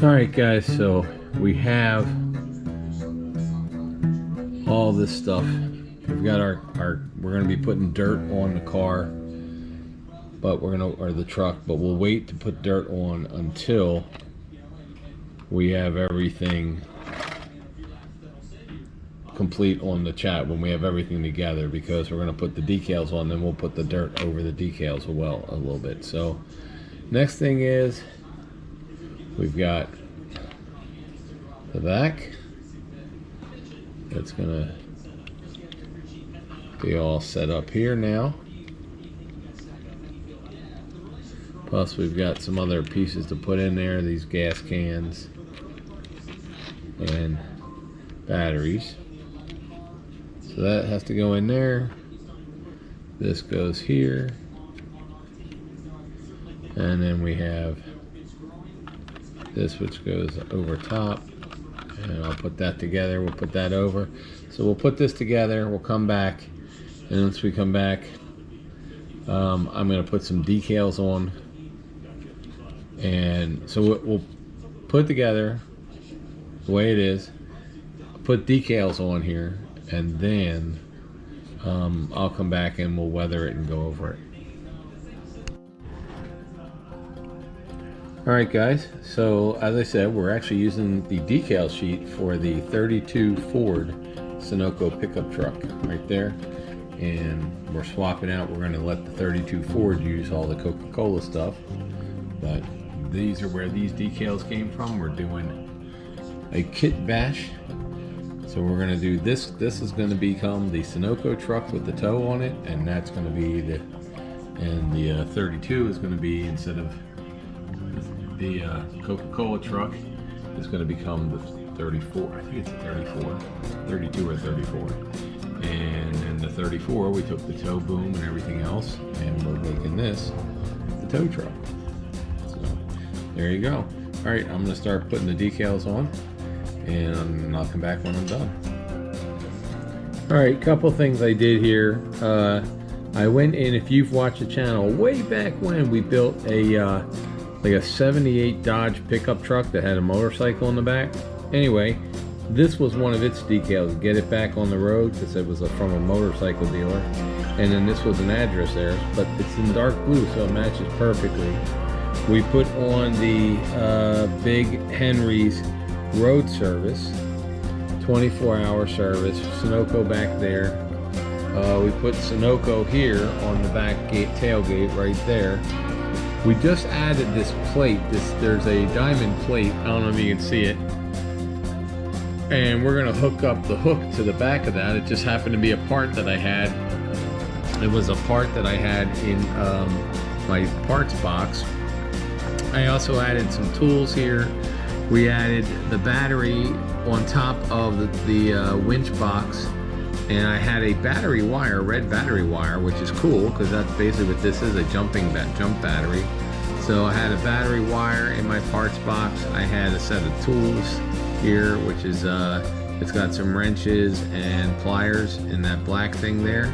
Alright guys, so we have all this stuff. We've got our we're gonna be putting dirt on the car, but or the truck, but we'll wait to put dirt on until we have everything complete on the chat, when we have everything together, because we're gonna put the decals on, then we'll put the dirt over the decals a little bit. So next thing is, we've got the back. That's gonna be all set up here now. Plus we've got some other pieces to put in there, these gas cans and batteries. So that has to go in there. This goes here. And then we have this, which goes over top, and I'll put that together. We'll put that over. So we'll put this together, we'll come back, and once we come back, I'm going to put some decals on, and so we'll put together the way it is, put decals on here, and then I'll come back and we'll weather it and go over it. Alright guys, so as I said, we're actually using the decal sheet for the 32 Ford Sunoco pickup truck right there, and we're swapping out. We're going to let the 32 Ford use all the Coca-Cola stuff, but these are where these decals came from. We're doing a kit bash, so we're going to do this. This is going to become the Sunoco truck with the toe on it, and that's going to be the, and the 32 is going to be, instead of the Coca-Cola truck, is going to become the 34. I think it's a 34, 32 or 34. And then the 34, we took the tow boom and everything else, and we're making this the tow truck. So there you go. All right, I'm going to start putting the decals on, and I'll come back when I'm done. All right, couple things I did here. I went in, if you've watched the channel way back when, we built a like a 78 Dodge pickup truck that had a motorcycle in the back. Anyway, this was one of its decals, get it back on the road, because it was from a motorcycle dealer. And then this was an address there, but it's in dark blue, so it matches perfectly. We put on the Big Henry's road service, 24-hour service, Sunoco back there. We put Sunoco here on the back gate, tailgate right there. We just added this plate. There's a diamond plate. I don't know if you can see it. And we're gonna hook up the hook to the back of that. It just happened to be a part that I had. It was a part that I had in my parts box. I also added some tools here. We added the battery on top of the winch box. And I had a battery wire, red battery wire, which is cool because that's basically what this is, a jump battery. So I had a battery wire in my parts box. I had a set of tools here, which is it's got some wrenches and pliers in that black thing there.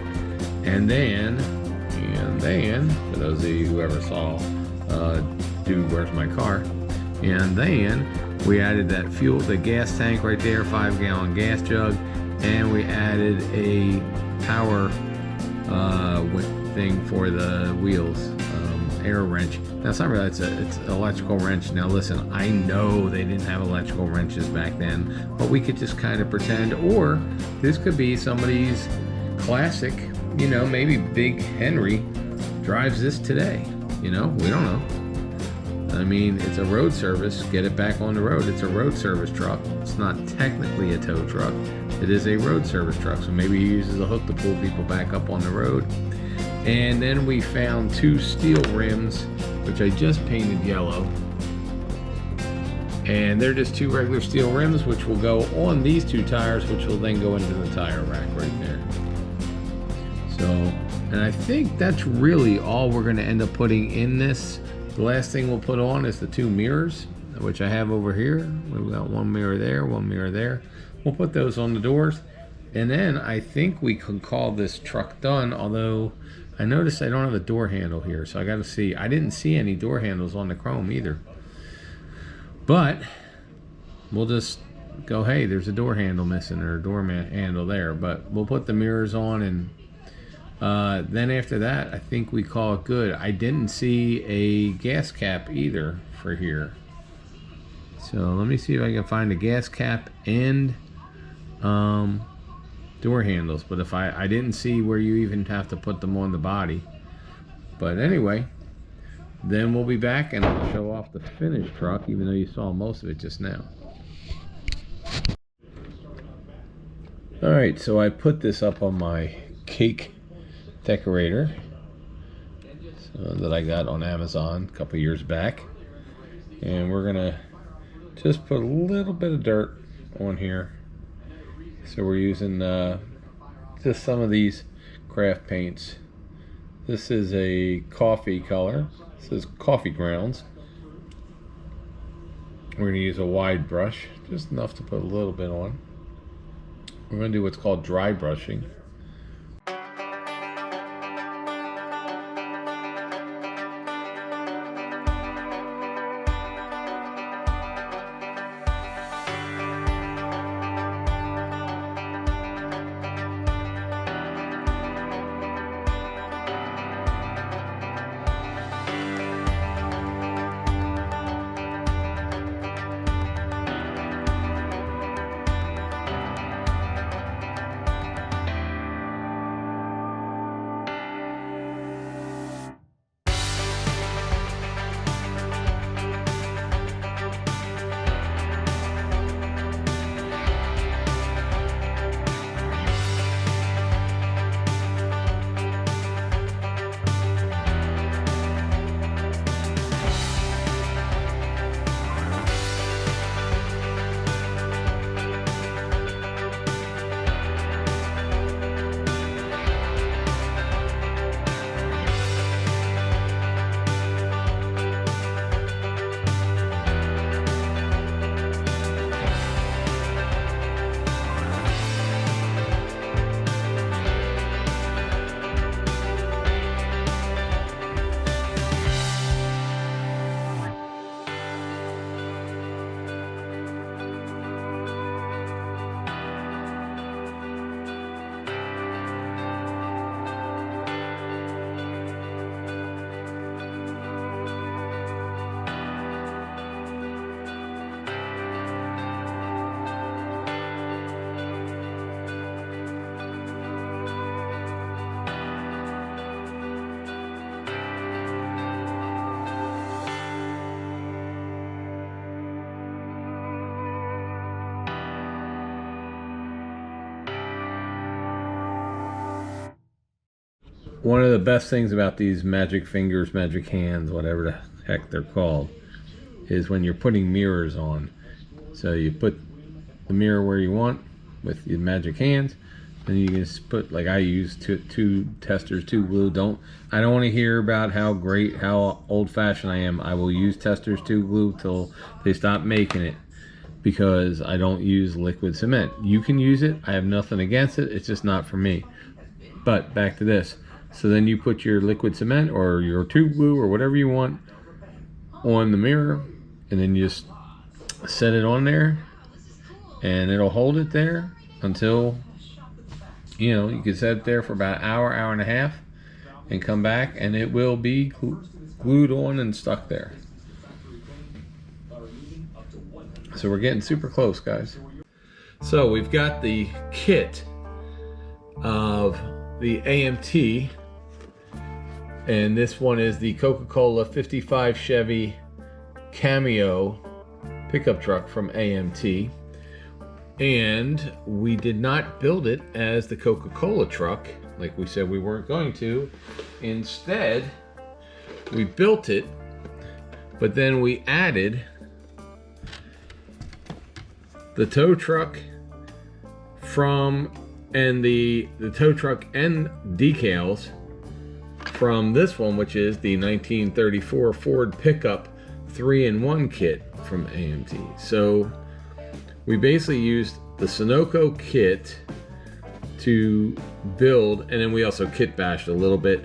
And then, for those of you who ever saw Dude, Where's My Car? And then we added that fuel, the gas tank right there, 5-gallon gas jug. And we added a power thing for the wheels, air wrench. Now it's not really, it's an electrical wrench. Now listen, I know they didn't have electrical wrenches back then, but we could just kind of pretend, or this could be somebody's classic, you know, maybe Big Henry drives this today, you know, we don't know. I mean, it's a road service, get it back on the road. It's a road service truck. It's not technically a tow truck. It is a road service truck, so maybe he uses a hook to pull people back up on the road. And then we found 2 steel rims, which I just painted yellow. And they're just 2 regular steel rims, which will go on these 2 tires, which will then go into the tire rack right there. So, and I think that's really all we're going to end up putting in this. The last thing we'll put on is the 2 mirrors, which I have over here. We've got 1 mirror there, 1 mirror there. We'll put those on the doors, and then I think we can call this truck done, although I noticed I don't have a door handle here, so I got to see. I didn't see any door handles on the chrome either. But we'll just go, hey, there's a door handle missing, or a door handle there. But we'll put the mirrors on, and then after that, I think we call it good. I didn't see a gas cap either for here. So let me see if I can find a gas cap and door handles, but if I didn't see where you even have to put them on the body. But anyway, then we'll be back and I'll show off the finished truck, even though you saw most of it just now. Alright, so I put this up on my cake decorator that I got on Amazon a couple years back, and we're gonna just put a little bit of dirt on here. So we're using just some of these craft paints. This is a coffee color. This is coffee grounds. We're going to use a wide brush, just enough to put a little bit on. We're going to do what's called dry brushing. one of the best things about these magic fingers, magic hands, whatever the heck they're called, is when you're putting mirrors on. So you put the mirror where you want with your magic hands, and you can just put, like I use two testers, two glue. I don't want to hear about how old-fashioned I am. I will use testers, two glue till they stop making it, because I don't use liquid cement. You can use it. I have nothing against it. It's just not for me. But back to this. So then you put your liquid cement or your tube glue or whatever you want on the mirror, and then you just set it on there, and it'll hold it there until, you know, you can set it there for about an hour, hour and a half, and come back and it will be glued on and stuck there. So we're getting super close, guys. So we've got the kit of the AMT, and this one is the Coca-Cola 55 Chevy Cameo pickup truck from AMT. And we did not build it as the Coca-Cola truck like we said we weren't going to. Instead, we built it, but then we added the tow truck the tow truck and decals from this one, which is the 1934 Ford pickup 3-in-1 kit from AMT. So we basically used the Sunoco kit to build, and then we also kit bashed a little bit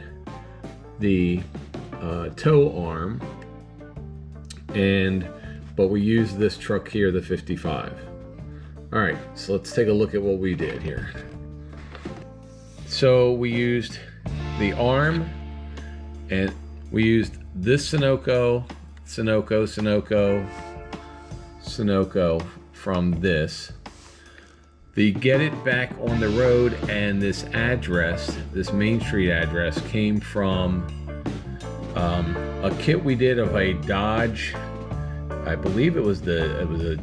the tow arm, but we used this truck here, the 55. All right, so let's take a look at what we did here. So we used the arm, and we used this Sunoco from this. The get it back on the road and this address, this Main Street address, came from a kit we did of a Dodge. I believe it was a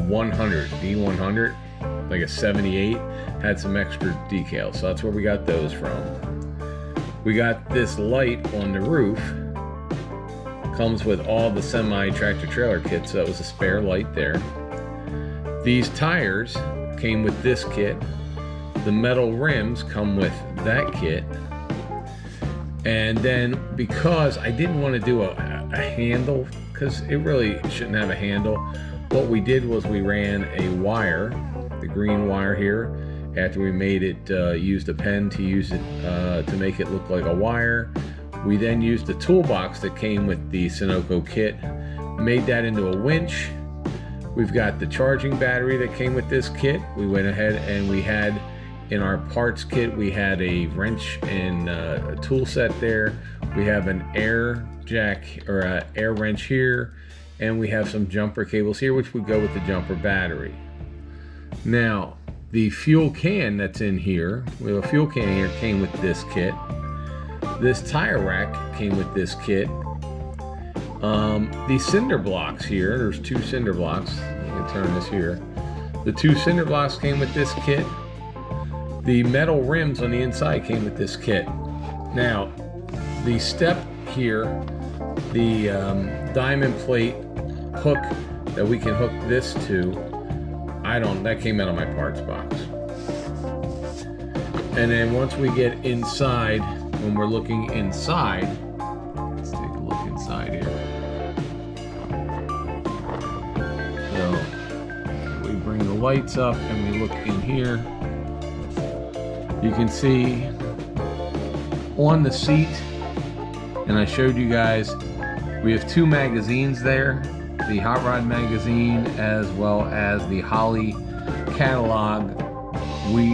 100 D100, like a 78, had some extra decals, so that's where we got those from. We got this light on the roof, comes with all the semi tractor trailer kits, so that was a spare light there. These tires came with this kit. The metal rims come with that kit. And then, because I didn't want to do a handle, because it really shouldn't have a handle, what we did was we ran a wire, the green wire here, after we made it, used a pen to use it to make it look like a wire. We then used the toolbox that came with the Sunoco kit, made that into a winch. We've got the charging battery that came with this kit. We went ahead and we had, in our parts kit, we had a wrench and a tool set there. We have an air jack or an air wrench here, and we have some jumper cables here, which would go with the jumper battery. Now, the fuel can that's in here, we have a fuel can here, came with this kit. This tire rack came with this kit. These cinder blocks here, there's 2 cinder blocks. You can turn this here. The 2 cinder blocks came with this kit. The metal rims on the inside came with this kit. Now, the step here, the diamond plate hook that we can hook this to, that came out of my parts box. And then once we get inside, when we're looking inside, let's take a look inside here. So we bring the lights up and we look in here. You can see on the seat, and I showed you guys, we have 2 magazines there, the Hot Rod magazine as well as the Holly catalog.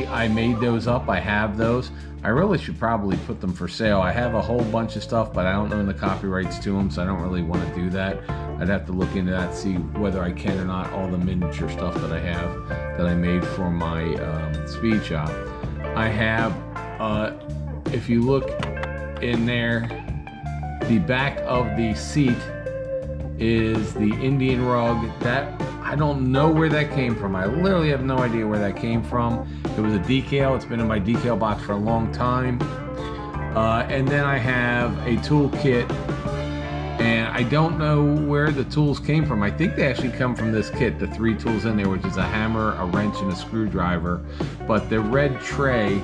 I made those up, I have those. I really should probably put them for sale. I have a whole bunch of stuff, but I don't know the copyrights to them, so I don't really want to do that. I'd have to look into that, see whether I can or not, all the miniature stuff that I have that I made for my speed shop. I have, if you look in there, the back of the seat is the Indian rug. That, I don't know where that came from. I literally have no idea where that came from. It was a decal. It's been in my decal box for a long time. And then I have a tool kit, and I don't know where the tools came from. I think they actually come from this kit, the 3 tools in there, which is a hammer, a wrench, and a screwdriver. But the red tray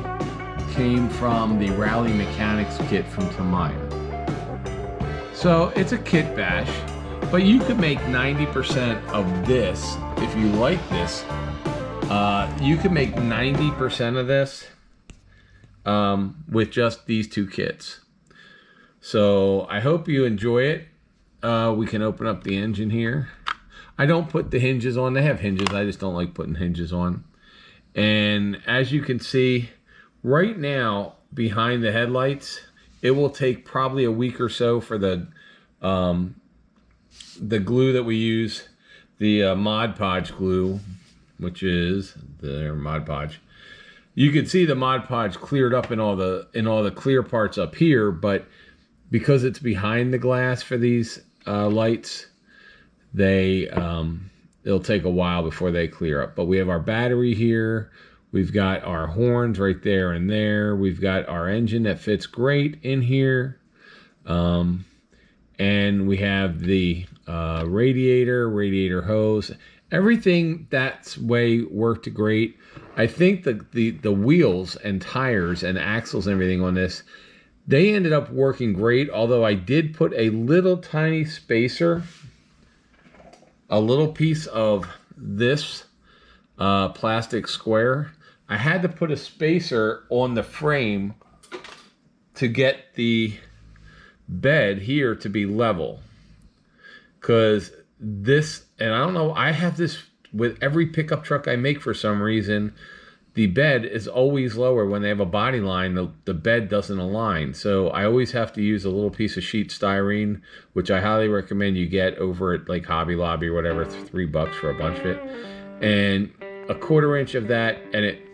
came from the Rally Mechanics kit from Tamiya. So it's a kit bash, but you could make 90% of this if you like this. You could make 90% of this with just these 2 kits. So I hope you enjoy it. We can open up the engine here. I don't put the hinges on. They have hinges. I just don't like putting hinges on. And as you can see, right now behind the headlights, it will take probably a week or so for the glue that we use, the Mod Podge glue, which is the Mod Podge. You can see the Mod Podge cleared up in all the clear parts up here, but because it's behind the glass for these lights, it'll take a while before they clear up. But we have our battery here. We've got our horns right there and there. We've got our engine that fits great in here. And we have the radiator hose. Everything that's way worked great. I think the wheels and tires and axles and everything on this, they ended up working great, although I did put a little tiny spacer, a little piece of this plastic square. I had to put a spacer on the frame to get the bed here to be level. Because this, and I don't know, I have this with every pickup truck I make for some reason. The bed is always lower when they have a body line. The bed doesn't align. So I always have to use a little piece of sheet styrene, which I highly recommend you get over at like Hobby Lobby or whatever, $3 for a bunch of it. And a 1/4 inch of that, and it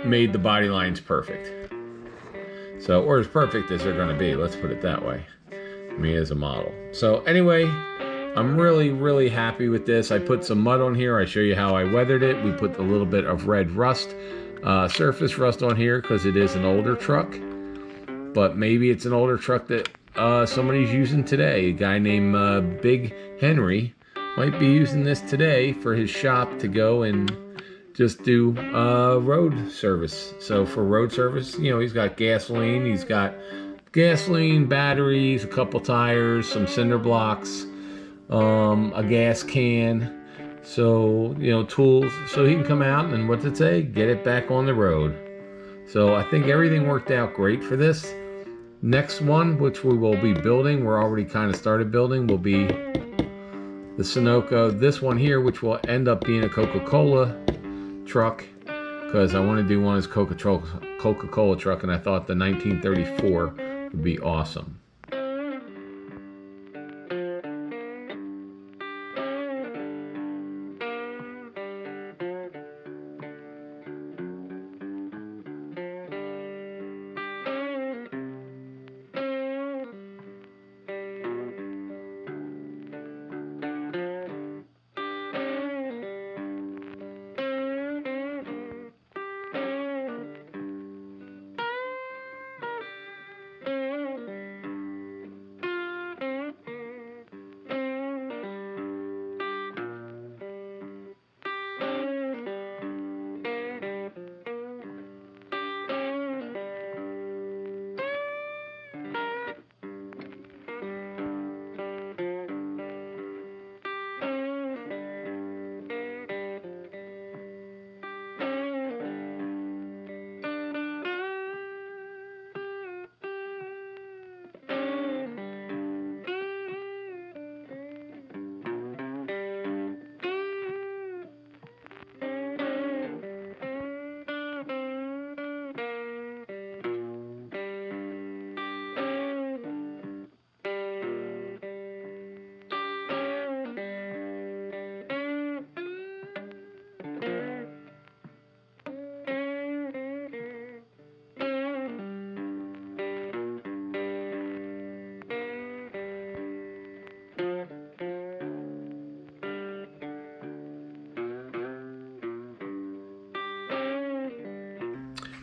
made the body lines perfect. So, or as perfect as they're going to be, let's put it that way. Me as a model. So anyway, I'm really happy with this. I put some mud on here. I show you how I weathered it. We put a little bit of red rust, surface rust on here because it is an older truck. But maybe it's an older truck that somebody's using today. A guy named Big Henry might be using this today for his shop to go and just do road service. So for road service, you know, he's got gasoline. He's got gasoline, batteries, a couple tires, some cinder blocks, a gas can, so you know, tools, so he can come out and, what's it say, get it back on the road. So I think everything worked out great for this. Next one, which we will be building, we're already kind of started building, will be the Sunoco. This one here, which will end up being a Coca-Cola truck, because I want to do one as Coca-Cola truck, and I thought the 1934 would be awesome.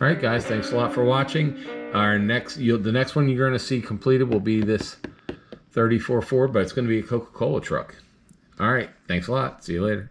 All right, guys, thanks a lot for watching. the next one you're going to see completed will be this 34 Ford, but it's going to be a Coca-Cola truck. All right. Thanks a lot. See you later.